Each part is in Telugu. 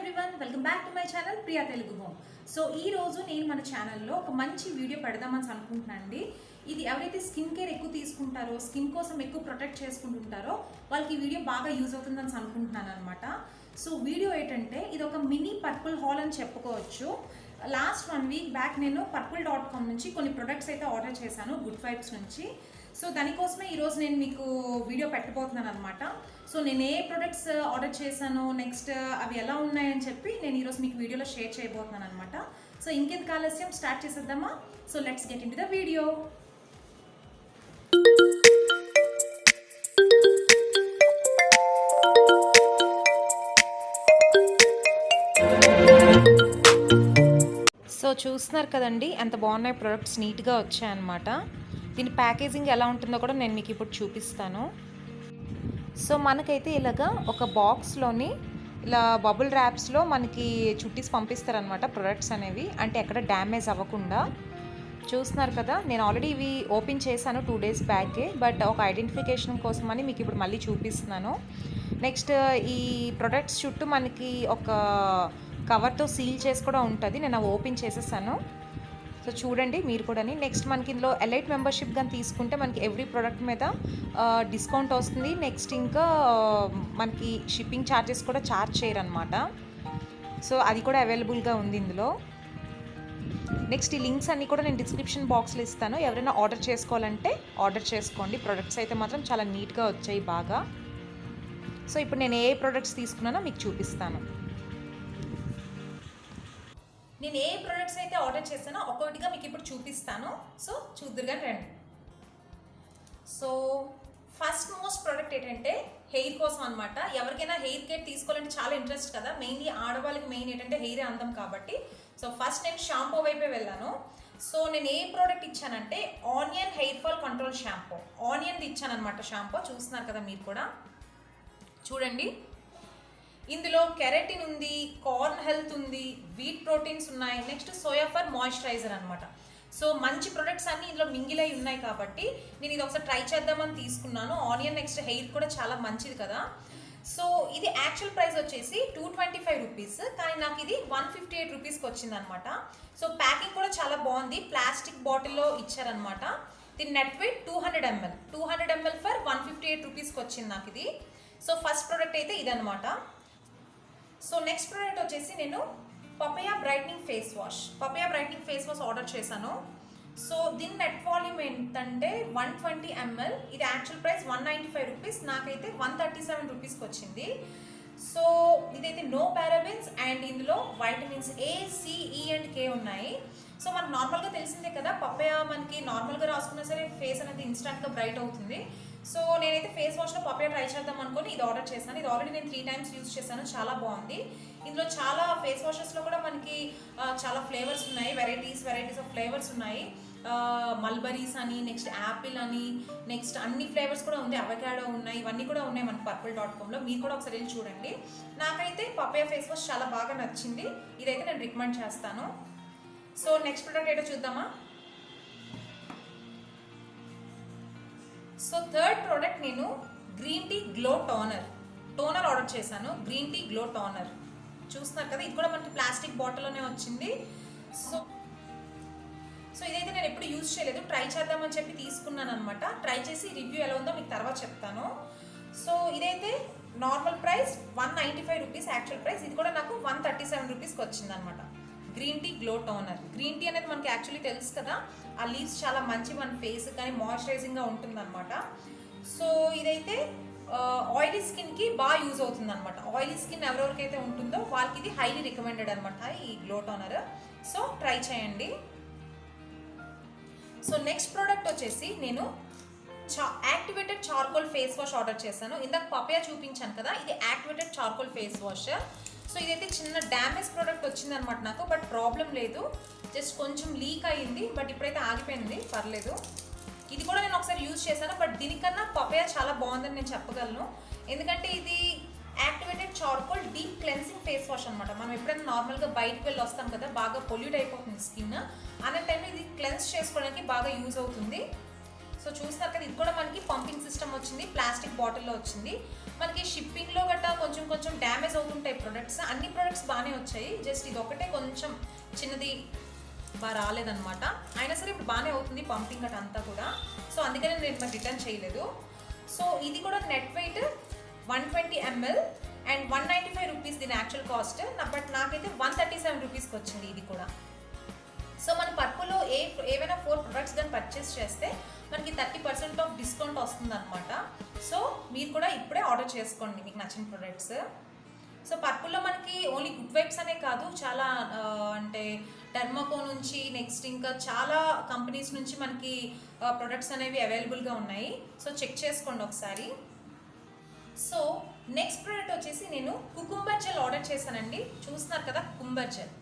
Everyone, welcome back to my channel Priya Telugu home. So ఈ రోజు నేను మన ఛానల్లో ఒక మంచి వీడియో పెడదామని అనుకుంటున్నాను అండి. ఇది ఎవరైతే స్కిన్ కేర్ ఎక్కువ తీసుకుంటారో, స్కిన్ కోసం ఎక్కువ ప్రొటెక్ట్ చేసుకుంటుంటారో వాళ్ళకి ఈ వీడియో బాగా యూజ్ అవుతుందని అనుకుంటున్నాను అనమాట. సో వీడియో ఏంటంటే ఇది ఒక మినీ పర్పుల్ హాల్ అని చెప్పుకోవచ్చు. లాస్ట్ 1 వీక్ బ్యాక్ నేను purple.com నుంచి కొన్ని ప్రొడక్ట్స్ అయితే ఆర్డర్ చేశాను, గుడ్ వైబ్స్ నుంచి. సో దానికోసమే ఈరోజు నేను మీకు వీడియో పెట్టబోతున్నాను అనమాట. సో నేను ఏ ప్రొడక్ట్స్ ఆర్డర్ చేశాను, నెక్స్ట్ అవి ఎలా ఉన్నాయని చెప్పి నేను ఈరోజు మీకు వీడియోలో షేర్ చేయబోతున్నాను అనమాట. సో ఇంకెందుకు ఆలస్యం, స్టార్ట్ చేసేద్దామా? So let's get into the video. So చూస్తున్నారు కదండి ఎంత బాగున్నాయి ప్రొడక్ట్స్, నీట్గా వచ్చాయన్నమాట. దీని ప్యాకేజింగ్ ఎలా ఉంటుందో కూడా నేను మీకు ఇప్పుడు చూపిస్తాను. సో మనకైతే ఇలాగా ఒక బాక్స్లోని ఇలా బబుల్ ర్యాప్స్లో మనకి చుట్టేసి పంపిస్తారనమాట ప్రొడక్ట్స్ అనేవి, అంటే ఎక్కడ డ్యామేజ్ అవ్వకుండా. చూస్తున్నారు కదా, నేను ఆల్రెడీ ఇవి ఓపెన్ చేశాను 2 days బ్యాకే, బట్ ఒక ఐడెంటిఫికేషన్ కోసమని మీకు ఇప్పుడు మళ్ళీ చూపిస్తున్నాను. నెక్స్ట్ ఈ ప్రొడక్ట్స్ చుట్టూ మనకి ఒక కవర్తో సీల్ చేసి కూడా ఉంటుంది, నేను అవి ఓపెన్ చేసేసాను. సో చూడండి మీరు కూడా. నెక్స్ట్ మనకి ఇందులో ఎలైట్ మెంబర్షిప్ కానీ తీసుకుంటే మనకి ఎవ్రీ ప్రోడక్ట్ మీద డిస్కౌంట్ వస్తుంది. నెక్స్ట్ ఇంకా మనకి షిప్పింగ్ ఛార్జెస్ కూడా ఛార్జ్ చేయరనమాట. సో అది కూడా అవైలబుల్గా ఉంది ఇందులో. నెక్స్ట్ ఈ లింక్స్ అన్నీ కూడా నేను డిస్క్రిప్షన్ బాక్స్లో ఇస్తాను, ఎవరైనా ఆర్డర్ చేసుకోవాలంటే ఆర్డర్ చేసుకోండి. ప్రొడక్ట్స్ అయితే మాత్రం చాలా నీట్గా వచ్చాయి బాగా. సో ఇప్పుడు నేను ఏ ప్రొడక్ట్స్ తీసుకున్నానో మీకు చూపిస్తాను. నేను ఏ ప్రొడక్ట్స్ అయితే ఆర్డర్ చేశానో ఒక్కొక్కటిగా మీకు ఇప్పుడు చూపిస్తాను. సో చూద్దురుగా రండి. సో ఫస్ట్ మోస్ట్ ప్రోడక్ట్ ఏంటంటే హెయిర్ కోసం అనమాట. ఎవరికైనా హెయిర్ కేర్ తీసుకోవాలంటే చాలా ఇంట్రెస్ట్ కదా, మెయిన్లీ ఆడవాళ్ళకి మెయిన్ ఏంటంటే హెయిర్ అందం కాబట్టి. సో ఫస్ట్ నేను షాంపూ వైపే వెళ్ళాను. సో నేను ఏ ప్రోడక్ట్ ఇచ్చానంటే onion hair fall control shampoo, ఆనియన్ది ఇచ్చాను అనమాట షాంపూ. చూస్తున్నారు కదా మీరు కూడా, చూడండి. ఇందులో కెరటిన్ ఉంది, కార్న్ హెల్త్ ఉంది, వీట్ ప్రోటీన్స్ ఉన్నాయి, నెక్స్ట్ సోయా ఫర్ మాయిశ్చరైజర్ అనమాట. సో మంచి ప్రొడక్ట్స్ అన్నీ ఇందులో మింగిలై ఉన్నాయి కాబట్టి నేను ఇది ఒకసారి ట్రై చేద్దామని తీసుకున్నాను. ఆనియన్ నెక్స్ట్ హెయిర్ కూడా చాలా మంచిది కదా. సో ఇది యాక్చువల్ ప్రైస్ వచ్చేసి 225 రూపీస్, కానీ నాకు ఇది 158 రూపీస్కి వచ్చింది అనమాట. సో ప్యాకింగ్ కూడా చాలా బాగుంది, ప్లాస్టిక్ బాటిల్లో ఇచ్చారనమాట. దీని నెట్ వెయిట్ 200 ml ఫర్ 158 రూపీస్కి వచ్చింది నాకు ఇది. సో ఫస్ట్ ప్రోడక్ట్ అయితే ఇదనమాట. సో నెక్స్ట్ ప్రోడక్ట్ వచ్చేసి నేను papaya brightening face wash order చేశాను. సో దీని నెట్ వాల్యూమ్ ఏంటంటే 120 ml. ఇది యాక్చువల్ ప్రైస్ 195 రూపీస్, నాకైతే 137 రూపీస్కి వచ్చింది. సో ఇదైతే నో పారాబెన్స్ అండ్ ఇందులో vitamins A, C, E and K ఉన్నాయి. సో మనకు నార్మల్గా తెలిసిందే కదా, పపయా మనకి నార్మల్గా రాసుకున్నా సరే ఫేస్ అనేది ఇన్స్టెంట్గా బ్రైట్ అవుతుంది. సో నేనైతే ఫేస్ వాష్లో పపయా ట్రై చేద్దాం అనుకుని ఇది ఆర్డర్ చేశాను. ఇది ఆల్రెడీ నేను 3 times యూజ్ చేశాను, చాలా బాగుంది. ఇందులో చాలా ఫేస్ వాషెస్లో కూడా మనకి చాలా ఫ్లేవర్స్ ఉన్నాయి, వెరైటీస్ ఆఫ్ ఫ్లేవర్స్ ఉన్నాయి. మల్బరీస్ అని, నెక్స్ట్ యాపిల్ అని, నెక్స్ట్ అన్ని ఫ్లేవర్స్ కూడా ఉంది, అవకాడో ఉన్నాయి, ఇవన్నీ కూడా ఉన్నాయి మనకి purple.comలో. మీరు కూడా ఒకసారి వెళ్ళి చూడండి. నాకైతే పపయా ఫేస్ వాష్ చాలా బాగా నచ్చింది, ఇదైతే నేను రికమెండ్ చేస్తాను. సో నెక్స్ట్ ప్రోడక్ట్ ఏంటో చూద్దామా. సో థర్డ్ ప్రోడక్ట్ నేను green tea glow toner order చేశాను. గ్రీన్ టీ గ్లో టోనర్ చూస్తున్నారు కదా, ఇది కూడా మనకి ప్లాస్టిక్ బాటిల్లోనే వచ్చింది. సో ఇదైతే నేను ఎప్పుడు యూజ్ చేయలేదు, ట్రై చేద్దామని చెప్పి తీసుకున్నాను అనమాట. ట్రై చేసి రివ్యూ ఎలా ఉందో మీకు తర్వాత చెప్తాను. సో ఇదైతే normal price 195 rupees actual price, ఇది కూడా నాకు 137 రూపీస్కి వచ్చింది అనమాట. Green tea glow toner. Green tea అనేది మనకి యాక్చువల్లీ తెలుసు కదా, ఆ లీవ్స్ చాలా మంచి మన ఫేస్ కానీ మాయిశ్చరైజింగ్గా ఉంటుంది అనమాట. సో ఇదైతే ఆయిలీ స్కిన్కి బాగా యూజ్ అవుతుంది అనమాట. ఆయిలీ స్కిన్ ఎవరెవరికైతే ఉంటుందో వాళ్ళకి ఇది హైలీ రికమెండెడ్ అనమాట ఈ గ్లో టోనర్. సో ట్రై చేయండి. సో నెక్స్ట్ ప్రోడక్ట్ వచ్చేసి నేను activated charcoal face wash order చేశాను. ఇందాక పపయా చూపించాను కదా, ఇది activated charcoal face wash. So ఇదైతే చిన్న డ్యామేజ్ ప్రోడక్ట్ వచ్చిందనమాట నాకు, బట్ ప్రాబ్లం లేదు, జస్ట్ కొంచెం లీక్ అయ్యింది, బట్ ఇప్పుడైతే ఆగిపోయింది, పర్లేదు. ఇది కూడా నేను ఒకసారి యూజ్ చేశాను, బట్ దీనికన్నా పపయా చాలా బాగుందని నేను చెప్పగలను. ఎందుకంటే ఇది activated charcoal deep cleansing face wash అనమాట. మనం ఎప్పుడైనా నార్మల్గా బయటకు వెళ్ళి వస్తాం కదా, బాగా పొల్యూట్ అయిపోతుంది స్కిన్, అనే టైంలో ఇది క్లెన్స్ చేసుకోవడానికి బాగా యూజ్ అవుతుంది. సో చూస్తారు కదా, ఇది కూడా మనకి పంపింగ్ సిస్టమ్ వచ్చింది, ప్లాస్టిక్ బాటిల్లో వచ్చింది. మనకి షిప్పింగ్లో గట్టా కొంచెం కొంచెం డ్యామేజ్ అవుతుంటాయి ప్రొడక్ట్స్. అన్ని ప్రొడక్ట్స్ బాగానే వచ్చాయి, జస్ట్ ఇది ఒకటే కొంచెం చిన్నది బాగా రాలేదనమాట. అయినా సరే ఇప్పుడు బాగానే అవుతుంది పంపింగ్ గట్ట అంతా కూడా. సో అందుకనే నేను మరి రిటర్న్ చేయలేదు. సో ఇది కూడా net weight 120 ml and 195 rupees దీని యాక్చువల్ కాస్ట్. బట్ నాకైతే 137 రూపీస్కి వచ్చింది ఇది కూడా. సో మన పర్పుల్లో ఏవైనా 4 ప్రొడక్ట్స్ కానీ పర్చేస్ చేస్తే మనకి 30% ఆఫ్ డిస్కౌంట్ వస్తుంది అనమాట. సో మీరు కూడా ఇప్పుడే ఆర్డర్ చేసుకోండి మీకు నచ్చిన ప్రొడక్ట్స్. సో పర్పుల్లో మనకి ఓన్లీ గుడ్ వైబ్స్ అనే కాదు, చాలా అంటే డర్మాకో నుంచి నెక్స్ట్ ఇంకా చాలా కంపెనీస్ నుంచి మనకి ప్రొడక్ట్స్ అనేవి అవైలబుల్గా ఉన్నాయి. సో చెక్ చేసుకోండి ఒకసారి. సో నెక్స్ట్ ప్రోడక్ట్ వచ్చేసి నేను కుకుంబర్ జెల్ ఆర్డర్ చేశానండి. చూస్తున్నారు కదా కుకుంబర్ జెల్.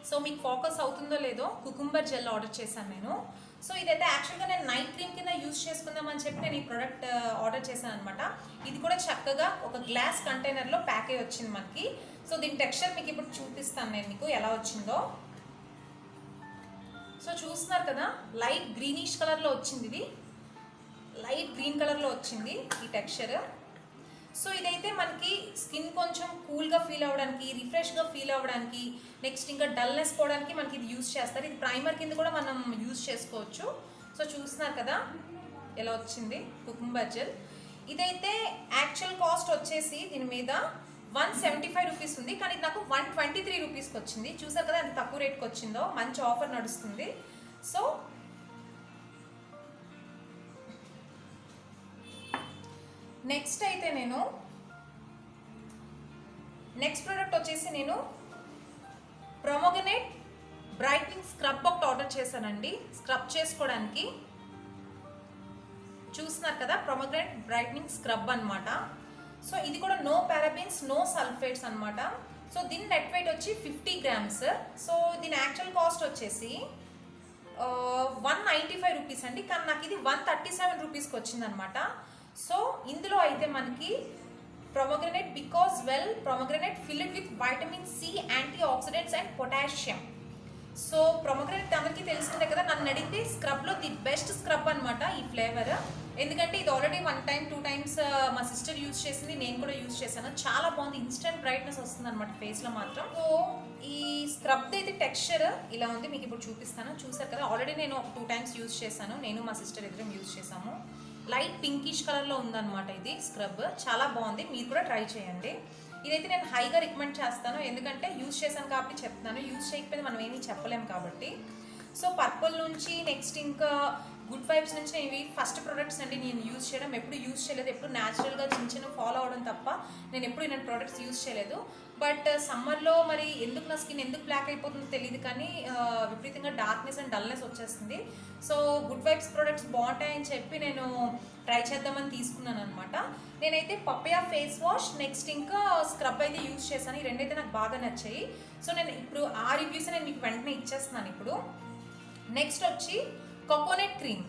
సో మీకు ఫోకస్ అవుతుందో లేదో, కుకుంబర్ జెల్ ఆర్డర్ చేశాను నేను. సో ఇదైతే యాక్చువల్గా నేను నైట్ క్రీమ్ కింద యూజ్ చేసుకుందామని చెప్పి నేను ఈ ప్రోడక్ట్ ఆర్డర్ చేశాను అనమాట. ఇది కూడా చక్కగా ఒక గ్లాస్ కంటైనర్లో ప్యాక్ అయ్యి వచ్చింది మనకి. సో దీని టెక్స్చర్ మీకు ఇప్పుడు చూపిస్తాను నేను మీకు ఎలా వచ్చిందో. సో చూస్తున్నారు కదా లైట్ గ్రీనిష్ కలర్లో వచ్చింది, ఇది లైట్ గ్రీన్ కలర్లో వచ్చింది ఈ టెక్స్చర్. సో ఇదైతే మనకి స్కిన్ కొంచెం కూల్గా ఫీల్ అవ్వడానికి, రిఫ్రెష్గా ఫీల్ అవ్వడానికి, నెక్స్ట్ ఇంకా డల్నెస్ పోవడానికి మనకి ఇది యూజ్ చేస్తారు. ఇది ప్రైమర్ కింద కూడా మనం యూజ్ చేసుకోవచ్చు. సో చూస్తున్నారు కదా ఎలా వచ్చింది కుకుంబర్ జెల్. ఇదైతే యాక్చువల్ కాస్ట్ వచ్చేసి దీని మీద 175 రూపీస్ ఉంది, కానీ ఇది నాకు 123 రూపీస్కి వచ్చింది. చూసారు కదా ఎంత తక్కువ రేట్కి వచ్చిందో, మంచి ఆఫర్ నడుస్తుంది. సో నెక్స్ట్ అయితే నేను నెక్స్ట్ ప్రోడక్ట్ వచ్చేసి నేను ప్రొమోగనేట్ బ్రైట్నింగ్ స్క్రబ్ ఒకటి ఆర్డర్ చేశానండి, స్క్రబ్ చేసుకోవడానికి. చూస్తున్నారు కదా ప్రొమోగనేట్ బ్రైట్నింగ్ స్క్రబ్ అనమాట. సో ఇది కూడా నో పారాబెన్స్ నో సల్ఫేట్స్ అనమాట. సో దీని నెట్ వెయిట్ వచ్చి 50 grams. సో దీని యాక్చువల్ కాస్ట్ వచ్చేసి 195 రూపీస్ అండి, కానీ నాకు ఇది 137 రూపీస్కి వచ్చిందనమాట. సో ఇందులో అయితే మనకి pomegranate because well pomegranate filled with vitamin C, antioxidants and potassium. So pomegranate అందరికీ తెలిసిందే కదా, నన్ను అడిగితే స్క్రబ్లో ది బెస్ట్ స్క్రబ్ అనమాట ఈ ఫ్లేవర్. ఎందుకంటే ఇది ఆల్రెడీ 1 time 2 times మా సిస్టర్ యూజ్ చేసింది, నేను కూడా యూజ్ చేశాను. చాలా బాగుంది, ఇన్స్టెంట్ బ్రైట్నెస్ వస్తుంది అనమాట ఫేస్లో మాత్రం. సో ఈ స్క్రబ్ అయితే టెక్స్చర్ ఇలా ఉంది, మీకు ఇప్పుడు చూపిస్తాను. చూసారు కదా ఆల్రెడీ నేను 2 times యూజ్ చేశాను, నేను మా సిస్టర్ ఇద్దరం యూజ్ చేసాము. లైట్ పింకిష్ కలర్లో ఉందన్నమాట ఇది స్క్రబ్, చాలా బాగుంది, మీరు కూడా ట్రై చేయండి. ఇదైతే నేను హైగా రికమెండ్ చేస్తాను, ఎందుకంటే యూజ్ చేశాను కాబట్టి చెప్తున్నాను, యూజ్ చేయకపోతే మనం ఏమీ చెప్పలేము కాబట్టి. సో పర్పుల్ నుంచి నెక్స్ట్ ఇంకా గుడ్ వైబ్స్ నుంచి ఇవి ఫస్ట్ ప్రొడక్ట్స్ అండి నేను యూజ్ చేయడం. ఎప్పుడు యూజ్ చేయలేదు, ఎప్పుడు న్యాచురల్గా చిన్న చిన్న ఫాలో అవడం తప్ప నేను ఎప్పుడు ఇలాంటి ప్రొడక్ట్స్ యూజ్ చేయలేదు. బట్ సమ్మర్లో మరి ఎందుకు నా స్కిన్ ఎందుకు బ్లాక్ అయిపోతుందో తెలియదు, కానీ విపరీతంగా డార్క్నెస్ అండ్ డల్నెస్ వచ్చేస్తుంది. సో గుడ్ వైబ్స్ ప్రొడక్ట్స్ బాగుంటాయని చెప్పి నేను ట్రై చేద్దామని తీసుకున్నాను అనమాట. నేనైతే పప్పయా ఫేస్ వాష్ నెక్స్ట్ ఇంకా స్క్రబ్ అయితే యూజ్ చేశాను, ఈ రెండైతే నాకు బాగా నచ్చాయి. సో నేను ఇప్పుడు ఆ రివ్యూస్ నేను మీకు వెంటనే ఇచ్చేస్తున్నాను ఇప్పుడు. నెక్స్ట్ వచ్చి coconut cream,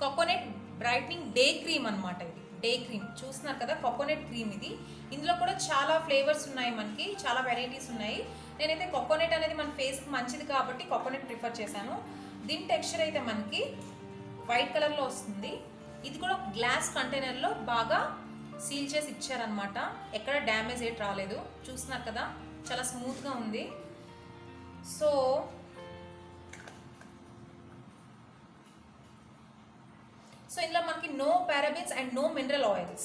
coconut brightening day cream అనమాట. ఇది డే క్రీమ్ చూస్తున్నారు కదా, కోకోనట్ క్రీమ్ ఇది. ఇందులో కూడా చాలా ఫ్లేవర్స్ ఉన్నాయి, మనకి చాలా వెరైటీస్ ఉన్నాయి. నేనైతే కోకోనట్ అనేది మన ఫేస్కి మంచిది కాబట్టి కోకోనట్ ప్రిఫర్ చేశాను. దీని టెక్స్చర్ అయితే మనకి వైట్ కలర్లో వస్తుంది. ఇది కూడా గ్లాస్ కంటైనర్లో బాగా సీల్ చేసి ఇచ్చారనమాట, ఎక్కడ డ్యామేజ్ ఏట్ రాలేదు. చూస్తున్నారు కదా చాలా స్మూత్గా ఉంది. సో ఇందులో మనకి no parabens and no mineral oils.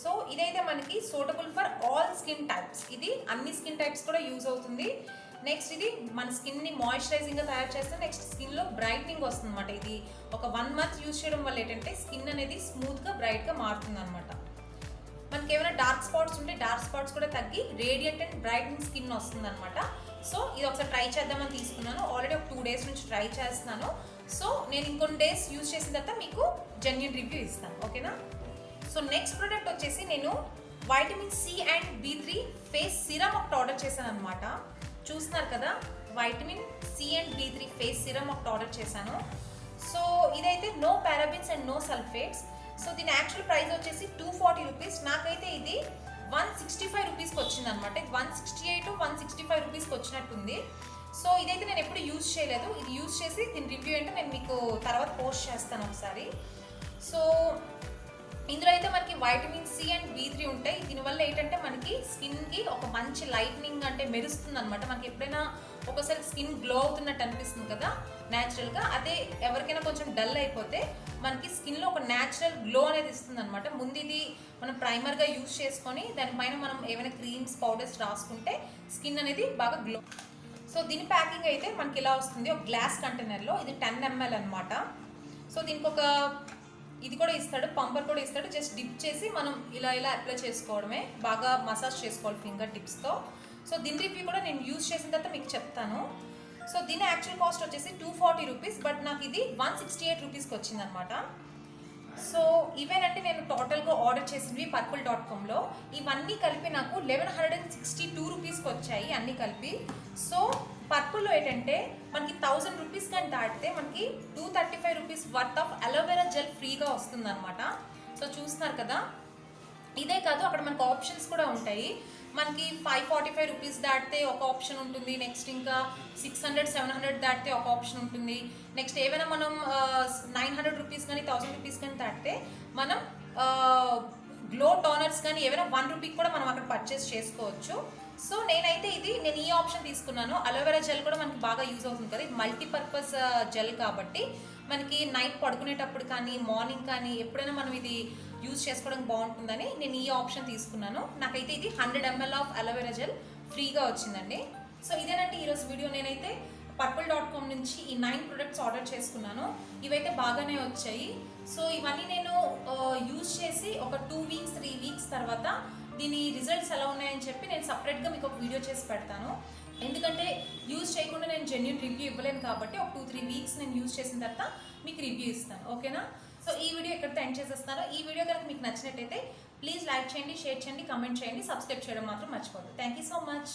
So ఇదైతే మనకి suitable for all skin types, ఇది అన్ని స్కిన్ టైప్స్ కూడా యూజ్ అవుతుంది. నెక్స్ట్ ఇది మన స్కిన్ని మాయిశ్చరైజింగ్గా తయారు చేస్తే నెక్స్ట్ స్కిన్లో బ్రైట్నింగ్ వస్తుంది అనమాట. ఇది ఒక 1 month యూజ్ చేయడం వల్ల ఏంటంటే స్కిన్ అనేది స్మూత్గా బ్రైట్గా మారుతుంది అనమాట. మనకి ఏమైనా డార్క్ స్పాట్స్ ఉంటే డార్క్ స్పాట్స్ కూడా తగ్గి రేడియంట్ అండ్ బ్రైట్నింగ్ స్కిన్ వస్తుంది అనమాట. సో ఇది ఒకసారి ట్రై చేద్దామని తీసుకున్నాను, ఆల్రెడీ ఒక 2 days నుంచి ట్రై చేస్తున్నాను. సో నేను ఇంకొన్ని డేస్ యూజ్ చేసిన తర్వాత మీకు జెన్యూన్ రివ్యూ ఇస్తాను, ఓకేనా. సో నెక్స్ట్ ప్రోడక్ట్ వచ్చేసి నేను vitamin C and B3 face serum ఒకటి ఆర్డర్ చేశాను అనమాట. చూస్తున్నారు కదా vitamin C and B3 face serum ఒకటి ఆర్డర్ చేశాను. సో ఇదైతే no parabens and no sulphates. So దీని యాక్చువల్ ప్రైస్ వచ్చేసి 240 రూపీస్, నాకైతే ఇది 165 రూపీస్కి వచ్చింది అనమాట. 168 165 రూపీస్కి వచ్చినట్టుంది. సో ఇదైతే నేను ఎప్పుడు యూజ్ చేయలేదు, ఇది యూజ్ చేసి దీని రివ్యూ ఏంటో నేను మీకు తర్వాత పోస్ట్ చేస్తాను ఒకసారి. సో ఇందులో అయితే మనకి వైటమిన్ సి అండ్ B3 ఉంటాయి. దీనివల్ల ఏంటంటే మనకి స్కిన్కి ఒక మంచి లైట్నింగ్ అంటే మెరుస్తుంది అనమాట. మనకి ఎప్పుడైనా ఒకసారి స్కిన్ గ్లో అవుతున్నట్టు అనిపిస్తుంది కదా న్యాచురల్గా, అదే ఎవరికైనా కొంచెం డల్ అయిపోతే మనకి స్కిన్లో ఒక న్యాచురల్ గ్లో అనేది ఇస్తుంది అనమాట. ముందు ఇది మనం ప్రైమర్గా యూజ్ చేసుకొని దానిపైన మనం ఏమైనా క్రీమ్స్ పౌడర్స్ రాసుకుంటే స్కిన్ అనేది బాగా గ్లో. సో దీని ప్యాకింగ్ అయితే మనకి ఇలా వస్తుంది, ఒక గ్లాస్ కంటైనర్లో. ఇది 10 ml అనమాట. సో దీనికి ఒక ఇది కూడా ఇస్తాడు, పంపర్ కూడా ఇస్తాడు. జస్ట్ డిప్ చేసి మనం ఇలా అప్లై చేసుకోవడమే, బాగా మసాజ్ చేసుకోవాలి ఫింగర్ టిప్స్తో. సో దీని రివ్యూ కూడా నేను యూజ్ చేసిన తర్వాత మీకు చెప్తాను. సో దీని యాక్చువల్ కాస్ట్ వచ్చేసి 240 రూపీస్, బట్ నాకు ఇది 168 రూపీస్కి వచ్చిందనమాట. సో ఇవేనంటే నేను టోటల్గా ఆర్డర్ చేసినవి purple.comలో. ఇవన్నీ కలిపి నాకు 1162 రూపీస్కి వచ్చాయి అన్నీ కలిపి. సో పర్పుల్లో ఏంటంటే మనకి 1000 రూపీస్ కానీ దాటితే మనకి 235 rupees worth of aloe vera gel ఫ్రీగా వస్తుంది అనమాట. సో చూస్తున్నారు కదా. ఇదే కాదు, అక్కడ మనకు ఆప్షన్స్ కూడా ఉంటాయి. మనకి 545 రూపీస్ దాటితే ఒక ఆప్షన్ ఉంటుంది, నెక్స్ట్ ఇంకా 600 700 దాటితే ఒక ఆప్షన్ ఉంటుంది. నెక్స్ట్ ఏమైనా మనం 900 రూపీస్ కానీ 1000 రూపీస్ కానీ దాటితే మనం గ్లో టోనర్స్ కానీ ఏమైనా 1 రూపీకి కూడా మనం అక్కడ పర్చేస్ చేసుకోవచ్చు. సో నేను ఈ ఆప్షన్ తీసుకున్నాను. అలోవెరా జెల్ కూడా మనకి బాగా యూజ్ అవుతుంది కదా, ఇది మల్టీపర్పస్ జెల్ కాబట్టి మనకి నైట్ పడుకునేటప్పుడు కానీ మార్నింగ్ కానీ ఎప్పుడైనా మనం ఇది యూజ్ చేసుకోవడానికి బాగుంటుందని నేను ఈ ఆప్షన్ తీసుకున్నాను. నాకైతే ఇది 100 ml ఆఫ్ అలోవెరా జెల్ ఫ్రీగా వచ్చిందండి. సో ఇదేనండి ఈరోజు వీడియో. నేనైతే purple.com నుంచి ఈ 9 ప్రొడక్ట్స్ ఆర్డర్ చేసుకున్నాను. ఇవైతే బాగానే వచ్చాయి. సో ఇవన్నీ నేను యూజ్ చేసి ఒక 2 వీక్స్ 3 వీక్స్ తర్వాత దీని రిజల్ట్స్ ఎలా ఉన్నాయని చెప్పి నేను సపరేట్గా మీకు ఒక వీడియో చేసి పెడతాను. ఎందుకంటే యూజ్ చేయకుండా నేను జెన్యూన్ రివ్యూ ఇవ్వలేను కాబట్టి ఒక 2-3 వీక్స్ నేను యూజ్ చేసిన తర్వాత మీకు రివ్యూ ఇస్తాను, ఓకేనా? సో ఈ వీడియో ఎక్కడితో ఎండ్ చేసేస్తాను. ఈ వీడియో కనుక మీకు నచ్చినట్టయితే ప్లీజ్ లైక్ చేయండి, షేర్ చేయండి, కమెంట్ చేయండి, సబ్స్క్రైబ్ చేయడం మాత్రం మర్చిపోవద్దు. Thank you so much.